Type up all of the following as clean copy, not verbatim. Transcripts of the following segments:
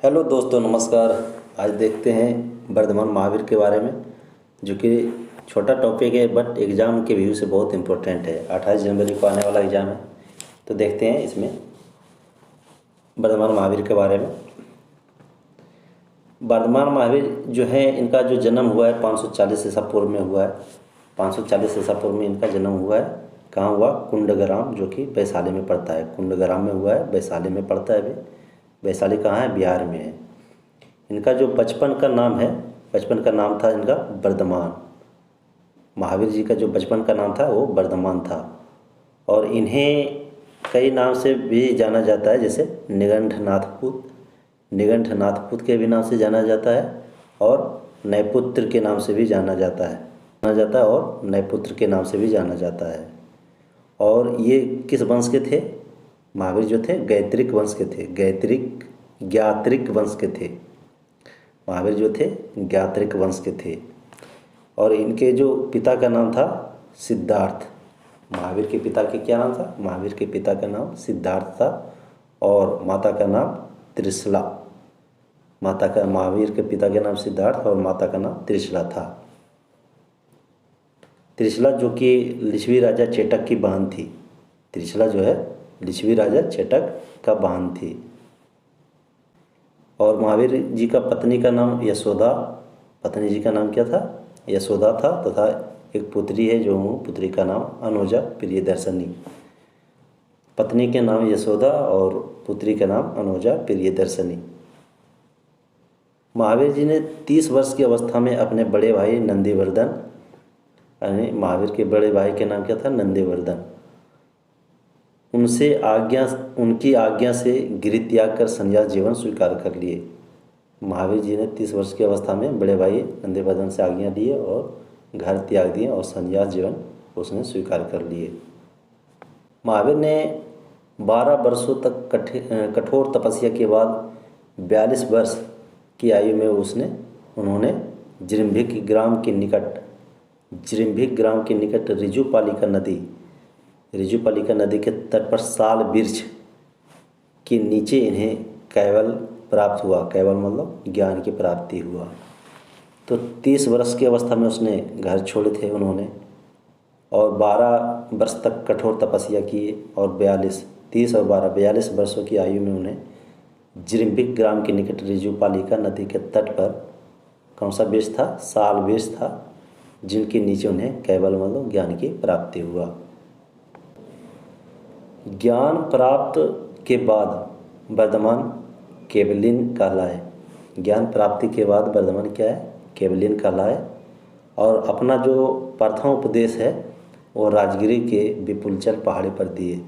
Hello दोस्तों, नमस्कार। आज देखते हैं वर्धमान महावीर के बारे में, जो कि छोटा टॉपिक है बट एग्ज़ाम के व्यू से बहुत इम्पोर्टेंट है। 28 जनवरी को आने वाला एग्ज़ाम है, तो देखते हैं इसमें वर्धमान महावीर के बारे में। वर्धमान महावीर जो है, इनका जो जन्म हुआ है 540 ईसा पूर्व में हुआ है। 540 ईसा पूर्व में इनका जन्म हुआ है। कहाँ हुआ? कुंडग्राम, जो कि वैशाली में पड़ता है। कुंडग्राम में हुआ है, वैशाली में पड़ता है। अभी वैशाली कहाँ है? बिहार में है। इनका जो बचपन का नाम है, बचपन का नाम था इनका वर्धमान। महावीर जी का जो बचपन का नाम था वो वर्धमान था। और इन्हें कई नाम से भी जाना जाता है, जैसे निगंठनाथपुत, निगंठनाथपुत के भी नाम से जाना जाता है, और नैपुत्र के नाम से भी जाना जाता है, और नैपुत्र के नाम से भी जाना जाता है। और ये किस वंश के थे? महावीर जो थे गैत्रिक वंश के थे। ज्ञात्रिक वंश के थे। महावीर जो थे ज्ञात्रिक वंश के थे। और इनके जो पिता का नाम था सिद्धार्थ। महावीर के पिता के क्या नाम था? महावीर के पिता का नाम सिद्धार्थ था, और माता का नाम त्रिशला। महावीर के पिता के नाम सिद्धार्थ और माता का नाम त्रिशला था। त्रिशला जो कि लिच्छवी राजा चेटक की बहन थी। त्रिशला जो है लिच्छवी राजा चेटक का बहन थी। और महावीर जी का पत्नी का नाम यशोदा, पत्नी जी का नाम क्या था? यशोदा था। तथा एक पुत्री है, जो पुत्री का नाम अनुजा प्रियदर्शनी। पत्नी के नाम यशोदा और पुत्री का नाम अनुजा प्रियदर्शनी। महावीर जी ने 30 वर्ष की अवस्था में अपने बड़े भाई नंदीवर्धन, यानी महावीर के बड़े भाई के नाम क्या था? नंदीवर्धन, उनकी आज्ञा से गृह त्याग कर संन्यास जीवन स्वीकार कर लिए। महावीर जी ने 30 वर्ष की अवस्था में बड़े भाई नंदीवर्धन से आज्ञा लिए और घर त्याग दिए और संन्यास जीवन उसने स्वीकार कर लिए। महावीर ने 12 वर्षों तक कठोर तपस्या के बाद 42 वर्ष की आयु में उन्होंने जिरम्भिक ग्राम के निकट ऋजुपालिका नदी के तट पर साल वृक्ष के नीचे इन्हें कैवल प्राप्त हुआ। कैवल मतलब ज्ञान की प्राप्ति हुआ। तो 30 वर्ष की अवस्था में उसने घर छोड़े थे उन्होंने, और 12 वर्ष तक कठोर तपस्या की, और 30 और 12 42 वर्षों की आयु में उन्हें जिरम्भिक ग्राम के निकट ऋजुपालिका नदी के तट पर कौन सा वृक्ष था? साल वृक्ष था, जिनके नीचे उन्हें कैवल मतलब ज्ञान की प्राप्ति हुआ। ज्ञान प्राप्त के बाद वर्धमान केवलिन कहलाए। ज्ञान प्राप्ति के बाद वर्धमान क्या है? केवलिन कहलाए। और अपना जो प्रथम उपदेश है वो राजगिरी के विपुलचल पहाड़ी पर दिए।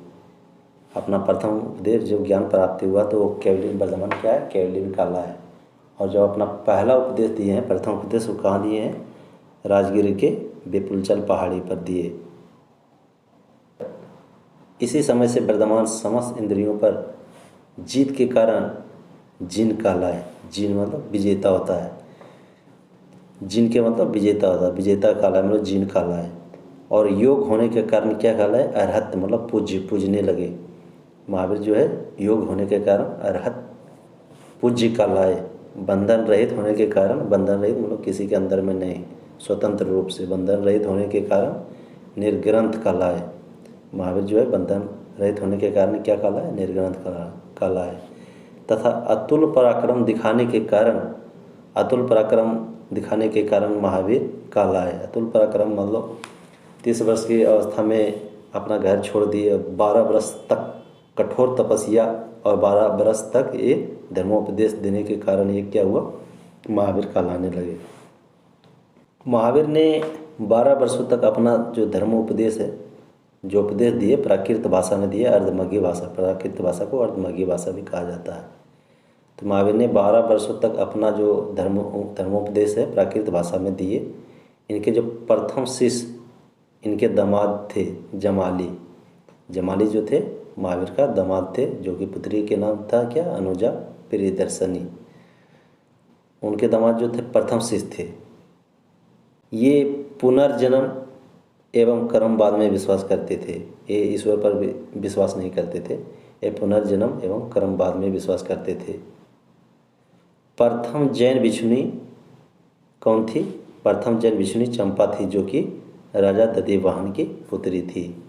अपना प्रथम उपदेश जो ज्ञान प्राप्ति हुआ तो वो केवलिन, वर्धमान क्या है? केवलिन कहलाए। और जो अपना पहला उपदेश दिए हैं, प्रथम उपदेश, वो कहाँ दिए हैं? राजगिरी के विपुलचल पहाड़ी पर दिए। इसी समय से वर्धमान समस्त इंद्रियों पर जीत के कारण जिन कहलाए। जिन मतलब विजेता होता है। जिन के मतलब विजेता होता है, विजेता कहलाए मतलब जिन कहलाए। और योग होने के कारण क्या कहलाए? अरहत मतलब पूजने लगे। महावीर जो है योग होने के कारण अरहत पूज्य कहलाए। बंधन रहित होने के कारण, बंधन रहित मतलब किसी के अंदर में नहीं, स्वतंत्र रूप से बंधन रहित होने के कारण निर्ग्रंथ कहलाए। महावीर जो है बंधन रहित होने के कारण क्या कहलाए? निर्ग्रंथ कहलाए। तथा अतुल पराक्रम दिखाने के कारण महावीर कहलाए। अतुल पराक्रम मतलब 30 वर्ष की अवस्था में अपना घर छोड़ दिए, 12 वर्ष तक कठोर तपस्या और 12 वर्ष तक ये धर्मोपदेश देने के कारण ये क्या हुआ? महावीर कहलाने लगे। महावीर ने 12 वर्षों तक अपना जो धर्मोपदेश है, जो उपदेश दिए, प्राकृत भाषा में दिए, अर्धमग्गी भाषा। प्राकृत भाषा को अर्धमग्गी भाषा भी कहा जाता है। तो महावीर ने 12 वर्षों तक अपना जो धर्मोपदेश है प्राकृत भाषा में दिए। इनके जो प्रथम शिष्य इनके दामाद थे जमाली जो थे महावीर का दामाद थे, जो कि पुत्री के नाम था क्या? अनुजा प्रियदर्शनी। उनके दामाद जो थे प्रथम शिष्य थे। ये पुनर्जन्म एवं कर्मवाद में विश्वास करते थे। ये ईश्वर पर विश्वास नहीं करते थे, ये पुनर्जन्म एवं कर्मवाद में विश्वास करते थे। प्रथम जैन भिक्षुणी कौन थी? प्रथम जैन भिक्षुणी चंपा थी, जो कि राजा दधिवाहन की पुत्री थी।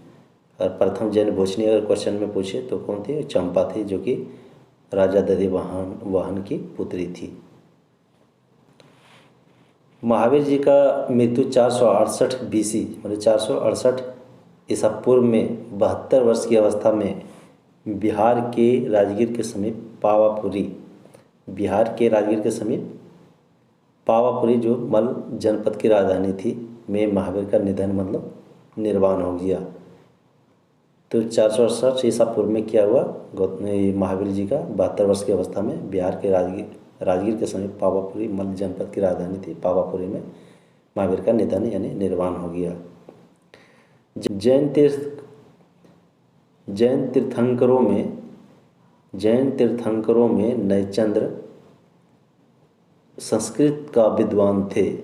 और प्रथम जैन भिक्षुणी अगर क्वेश्चन में पूछे तो कौन थी? चंपा थी, जो कि राजा दधिवाहन की पुत्री थी। महावीर जी का मृत्यु 468 BC मतलब 468 ईसा पूर्व में 72 वर्ष की अवस्था में बिहार के राजगीर के समीप पावापुरी जो मल जनपद की राजधानी थी में महावीर का निधन मतलब निर्वाण हो गया। तो 468 ईसा पूर्व में क्या हुआ? महावीर जी का 72 वर्ष की अवस्था में बिहार के राजगीर के समीप पावापुरी मल जनपद की राजधानी थी पावापुरी में महावीर का निधन यानी निर्वाण हो गया। जैन तीर्थंकरों में नयचंद्र संस्कृत का विद्वान थे।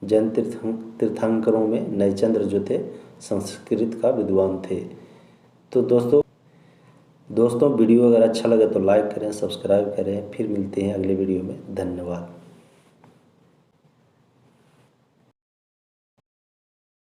जैन तीर्थंकरों में नयचंद्र जो थे संस्कृत का विद्वान थे। तो दोस्तों वीडियो अगर अच्छा लगे तो लाइक करें, सब्सक्राइब करें। फिर मिलते हैं अगले वीडियो में। धन्यवाद।